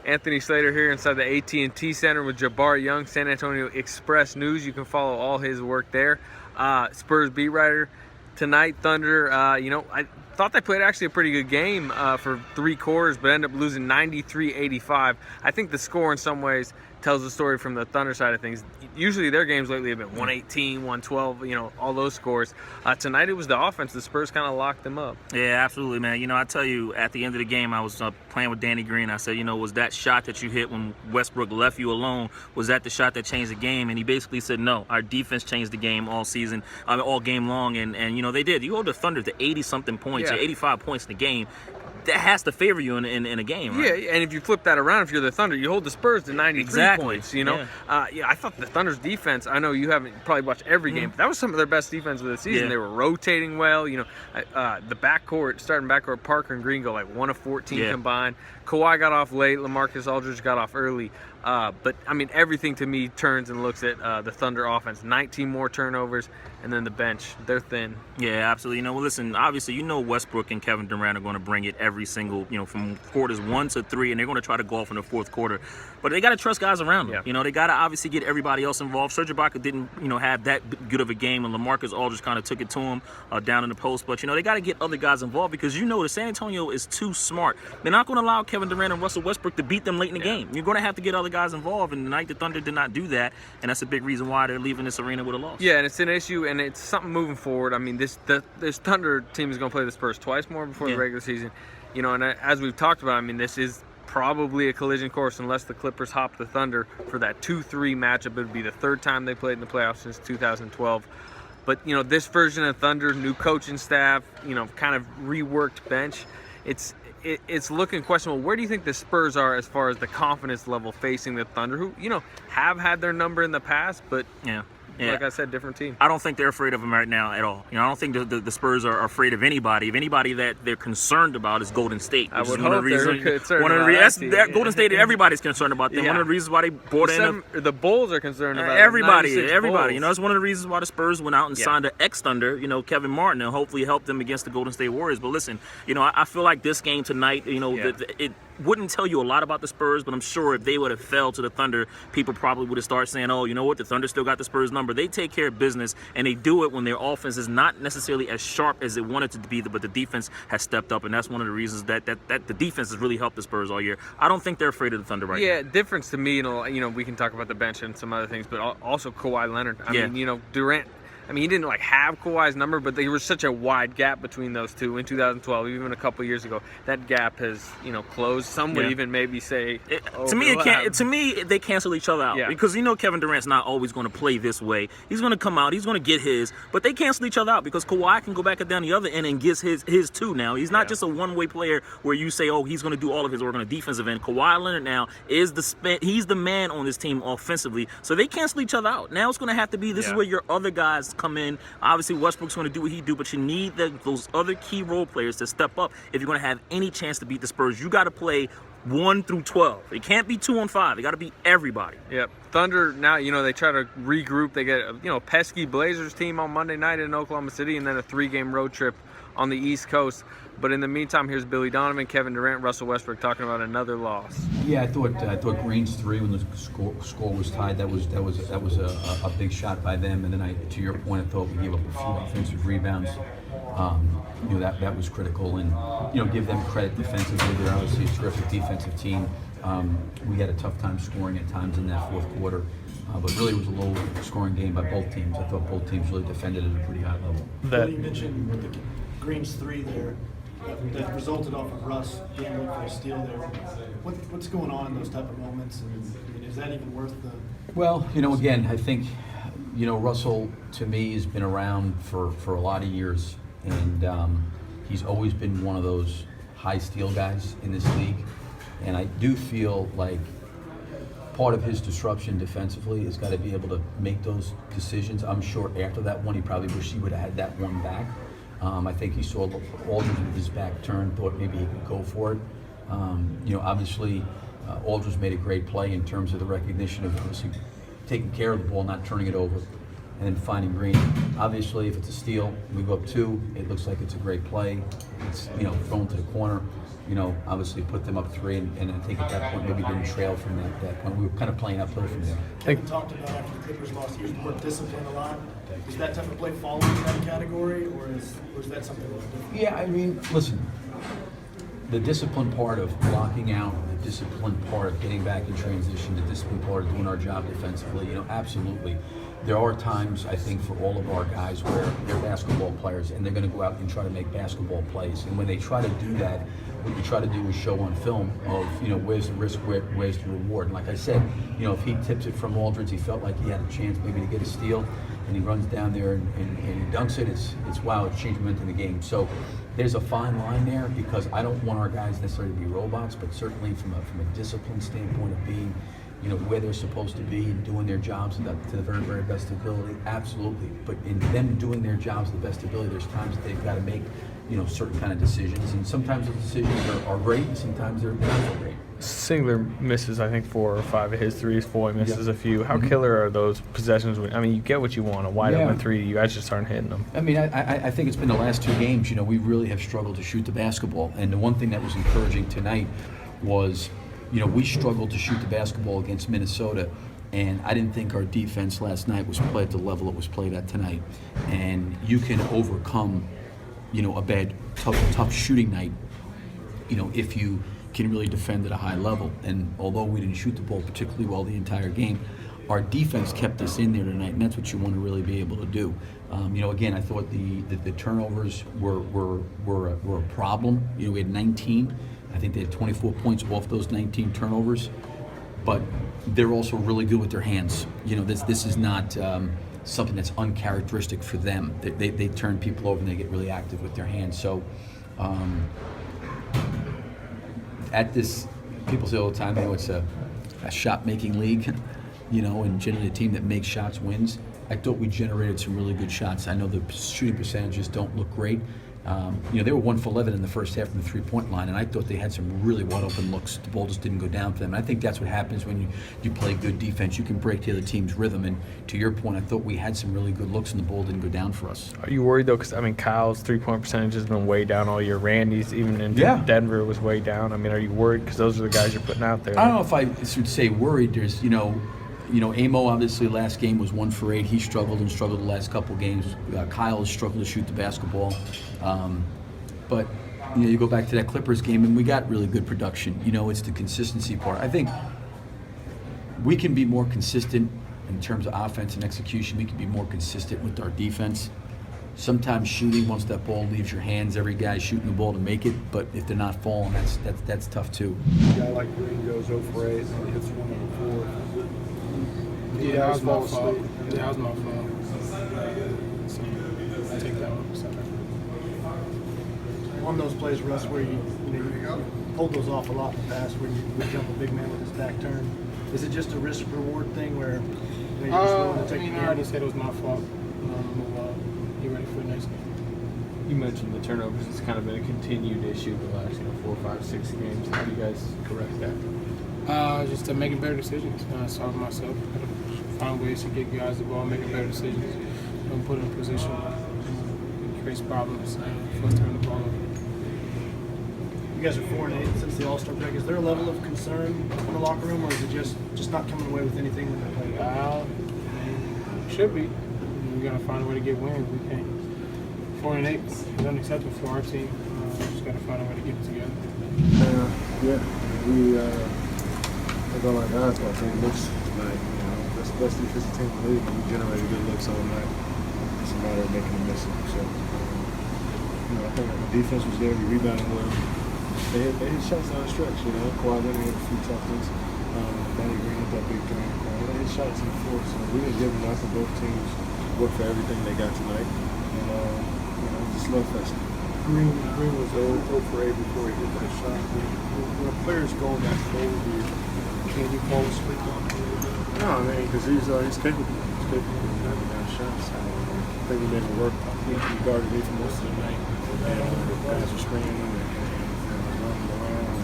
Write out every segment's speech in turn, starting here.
Anthony Slater here inside the AT&T Center with Jabbar Young, San Antonio Express News. You can follow all his work there. Spurs beat writer. Tonight, Thunder, I thought they played actually a pretty good game for 3 quarters, but ended up losing 93-85. I think the score in some ways tells the story from the Thunder side of things. Usually their games lately have been 118, 112, all those scores. Tonight it was the offense. The Spurs kind of locked them up. Yeah, absolutely, man. I tell you, at the end of the game, I was playing with Danny Green. I said, was that shot that you hit when Westbrook left you alone, was that the shot that changed the game? And he basically said, no, our defense changed the game all season, all game long. And they did. You hold the Thunder to 80-something points, or 85 points in the game. That has to favor you in a game, right? Yeah, and if you flip that around, if you're the Thunder, you hold the Spurs to 93 points, Yeah. I thought the Thunder's defense, I know you haven't probably watched every game, but that was some of their best defense of the season. Yeah. They were rotating well. The starting backcourt, Parker and Green go like 1 of 14 combined. Kawhi got off late. LaMarcus Aldridge got off early. But everything to me turns and looks at the Thunder offense. 19 more turnovers, and then the bench. They're thin. Yeah, absolutely. Well, listen, obviously, Westbrook and Kevin Durant are going to bring it every single, from quarters 1 to 3, and they're going to try to go off in the fourth quarter. But they got to trust guys around them. Yeah. They got to obviously get everybody else involved. Serge Ibaka didn't, have that good of a game, and LaMarcus Aldridge kind of took it to him down in the post. But, they got to get other guys involved because, the San Antonio is too smart. They're not going to allow Kevin Durant and Russell Westbrook to beat them late in the game. You're going to have to get other guys involved, and tonight the Thunder did not do that, and that's a big reason why they're leaving this arena with a loss. Yeah, and it's an issue, and it's something moving forward. This Thunder team is going to play the Spurs twice more before the regular season. And as we've talked about, this is probably a collision course unless the Clippers hop the Thunder for that 2-3 matchup. It would be the third time they played in the playoffs since 2012. But, this version of Thunder, new coaching staff, kind of reworked bench, it's looking questionable. Where do you think the Spurs are as far as the confidence level facing the Thunder, who, have had their number in the past, but like I said, different team. I don't think they're afraid of them right now at all. I don't think the Spurs are afraid of anybody. If anybody that they're concerned about is Golden State. I would hope they're concerned about Golden State, everybody's concerned about them. Yeah. One of the reasons why they brought the Bulls are concerned about everybody. Bulls. That's one of the reasons why the Spurs went out and signed an ex-Thunder, Kevin Martin, and hopefully help them against the Golden State Warriors. But listen, I feel like this game tonight, it wouldn't tell you a lot about the Spurs, but I'm sure if they would have fell to the Thunder, people probably would have started saying, oh, you know what, the Thunder still got the Spurs number. They take care of business, and they do it when their offense is not necessarily as sharp as it wanted to be, but the defense has stepped up, and that's one of the reasons that the defense has really helped the Spurs all year. I don't think they're afraid of the Thunder right now. Yeah, difference to me, we can talk about the bench and some other things, but also Kawhi Leonard. I mean, Durant. He didn't have Kawhi's number, but there was such a wide gap between those two in 2012, even a couple years ago. That gap has, closed. Some would even maybe say, to me, they cancel each other out because Kevin Durant's not always going to play this way. He's going to come out, he's going to get his, but they cancel each other out because Kawhi can go back down the other end and get his too. Now he's not just a one-way player where you say, oh, he's going to do all of his work on the defensive end. Kawhi Leonard now is he's the man on this team offensively, so they cancel each other out. Now it's going to have to be this is where your other guys come in. Obviously, Westbrook's going to do what he do, but you need those other key role players to step up if you're going to have any chance to beat the Spurs. You got to play 1 through 12. It can't be 2 on 5. It got to be everybody. Yep. Thunder now, they try to regroup. They get a pesky Blazers team on Monday night in Oklahoma City, and then a 3-game road trip on the East Coast. But in the meantime, here's Billy Donovan, Kevin Durant, Russell Westbrook talking about another loss. Yeah, I thought Green's 3 when the score was tied. That was a big shot by them. And then to your point, I thought we gave up a few offensive rebounds. That was critical, and give them credit defensively. They're obviously a terrific defensive team. We had a tough time scoring at times in that fourth quarter. But really, it was a low-scoring game by both teams. I thought both teams really defended at a pretty high level. You mentioned with the Green's 3 there that resulted off of Russ being looking for a steal there. What's going on in those type of moments? And is that even worth the? Well, again, I think, Russell to me has been around for a lot of years, and he's always been one of those high steal guys in this league. And I do feel like part of his disruption defensively has got to be able to make those decisions. I'm sure after that one, he probably wished he would have had that one back. I think he saw Aldridge with his back turned, thought maybe he could go for it. Obviously, Aldridge made a great play in terms of the recognition of obviously taking care of the ball, not turning it over, and then finding Green. Obviously, if it's a steal, we go up 2. It looks like it's a great play. It's thrown to the corner. obviously put them up 3, and I think at that point maybe didn't trail from that point. We were kind of playing uphill from there. Kevin talked about after the Clippers lost, he was more disciplined a lot. Is that type of play falling in that category, or is that something that's different? Yeah, I mean, listen, the discipline part of blocking out, the discipline part of getting back in transition, the discipline part of doing our job defensively, absolutely. There are times, I think, for all of our guys where they're basketball players and they're going to go out and try to make basketball plays. And when they try to do that, what you try to do is show on film of, where's the risk, where's the reward. And like I said, if he tips it from Aldridge, he felt like he had a chance maybe to get a steal, and he runs down there and he dunks it, it's wow, it's changed momentum in the game. So there's a fine line there, because I don't want our guys necessarily to be robots, but certainly from a discipline standpoint of being, where they're supposed to be and doing their jobs to the very, very best ability, absolutely. But in them doing their jobs to the best ability, there's times that they've got to make, certain kind of decisions. And sometimes those decisions are great, and sometimes they're not so great. Singler misses, I think, 4 or 5 of his threes. Foy misses a few. How killer are those possessions? You get what you want, a wide open 3. You guys just aren't hitting them. I mean, I think it's been the last 2 games, we really have struggled to shoot the basketball. And the one thing that was encouraging tonight was, we struggled to shoot the basketball against Minnesota, and I didn't think our defense last night was played at the level it was played at tonight. And you can overcome, a bad, tough shooting night, if you can really defend at a high level. And although we didn't shoot the ball particularly well the entire game, our defense kept us in there tonight, and that's what you want to really be able to do. Again, I thought the turnovers were a problem. We had 19. I think they had 24 points off those 19 turnovers, but they're also really good with their hands. This is not something that's uncharacteristic for them. They turn people over and they get really active with their hands. So at this, people say all the time, it's a shot-making league, and generally a team that makes shots wins. I thought we generated some really good shots. I know the shooting percentages don't look great. They were 1 for 11 in the first half from the 3-point line, and I thought they had some really wide open looks. The ball just didn't go down for them. And I think that's what happens when you play good defense. You can break the other team's rhythm. And to your point, I thought we had some really good looks, and the ball didn't go down for us. Are you worried though? Because Kyle's 3-point percentage has been way down all year. Randy's even in Denver was way down. Are you worried? Because those are the guys you're putting out there. I don't know if I should say worried. There's Amo obviously last game was 1 for 8. He struggled the last couple games. Kyle has struggled to shoot the basketball. But you go back to that Clippers game, and we got really good production. It's the consistency part. I think we can be more consistent in terms of offense and execution. We can be more consistent with our defense. Sometimes shooting, once that ball leaves your hands, every guy's shooting the ball to make it. But if they're not falling, that's tough too. A guy like Green goes 0 for 8 and hits 1 on 4. Yeah, that was my fault. That was my fault. So I take that 1%. On those plays, Russ, where you pulled those off a lot in the past, where you would jump a big man with his back turned. Is it just a risk-reward thing where you're just willing to take the I already said it was my fault. Get ready for the next game. You mentioned the turnovers. It's kind of been a continued issue the last 4, 5, 6 games. How do you guys correct that? Just making better decisions. Solve myself. Find ways to get guys the ball, making better decisions. Don't put in a position that creates problems for us turn the ball over. You guys are 4-8 since the All-Star break. Is there a level of concern in the locker room, or is it just not coming away with anything when they play? Should be. We gotta find a way to get wins. We can't. 4-8 is unacceptable for our team. Just gotta find a way to get it together. We go like basketball team. Looks like that's the best defensive team in the league. We generated good looks all night. It's a matter of making them miss it. So I think the defense was there. We rebounded well. They hit shots down the stretch. Kawhi Leonard had a few tough ones. Danny Green hit that big three. They hit shots in the fourth. So we didn't give enough for both teams. Work for everything they got tonight. And just love fest. Green was 0 for 8 before he hit that shot. When a player's going that cold, can you fall asleep on him? No, because he's capable. He's capable of having that shots. I think he made it work. He guarded me for most of the night. And the guys were screaming and running around.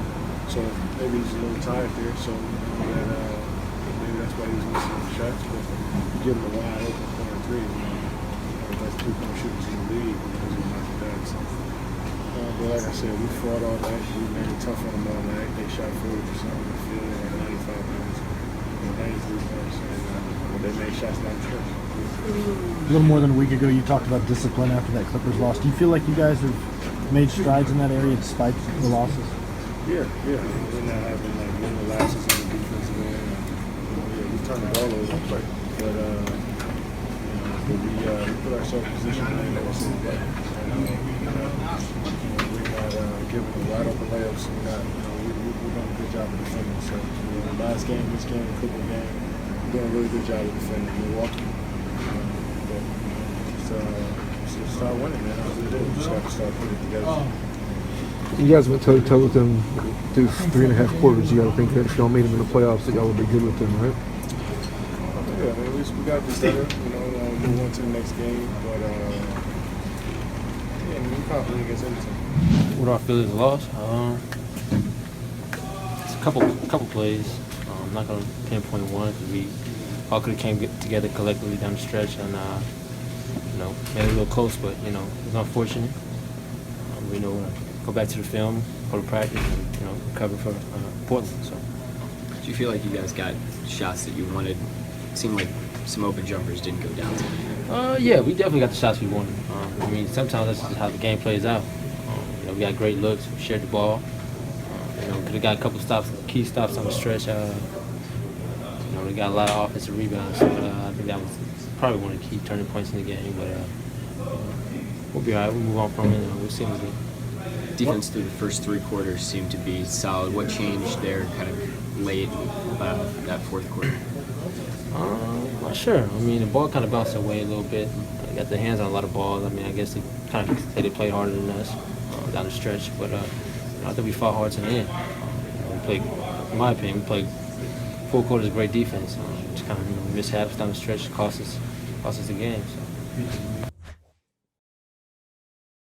So maybe he's a little tired there. So maybe that's why he was missing the shots. But you give him a wide open corner 3. That's 2-point shooters in the league because he's not that. So But like I said, we fought all night. We made it tough on them all night. They shot 40% on the field and 95 points, 93 points. And they made shots down the stretch. A little more than a week ago, you talked about discipline after that Clippers loss. Do you feel like you guys have made strides in that area despite the losses? Yeah. We're not having like many lapses on the defensive end. We turned the ball over, but we put ourselves in position to make that decision. We're not giving them wide open layups. We're doing a good job of defending. So last game, this game, the Clipper game, we're doing a really good job of defending Milwaukee. Just start winning, man. That's what it is. We just got to start putting it together. You guys went toe-to-toe with them through 3.5 quarters. You got to think that if y'all made them in the playoffs, that y'all would be good with them, right? Yeah, I mean, we got to be better, move on to the next game. But, we're confident against anything. What do I feel is a loss? It's a couple plays. I'm not going to pinpoint one because we all could have came together collectively down the stretch and, made it a little close, but, it was unfortunate. We know go back to the film, go to practice, and recover for Portland. So, do you feel like you guys got shots that you wanted? It seemed like some open jumpers didn't go down tonight. Yeah, we definitely got the shots we wanted. Sometimes that's just how the game plays out. We got great looks, we shared the ball. Could have got a couple stops, key stops on the stretch. We got a lot of offensive rebounds, so I think that was probably one of the key turning points in the game. But we'll be all right. We'll move on from it. We'll see what we do. Defense through the first 3 quarters seemed to be solid. What changed there kind of late that fourth quarter? Not sure. The ball kind of bounced away a little bit. They got their hands on a lot of balls. I guess they kind of say they played harder than us down the stretch. But I think we fought hard to the end. We played, in my opinion, 4 quarters of great defense. Just kind of mishaps down the stretch cost us the game. So.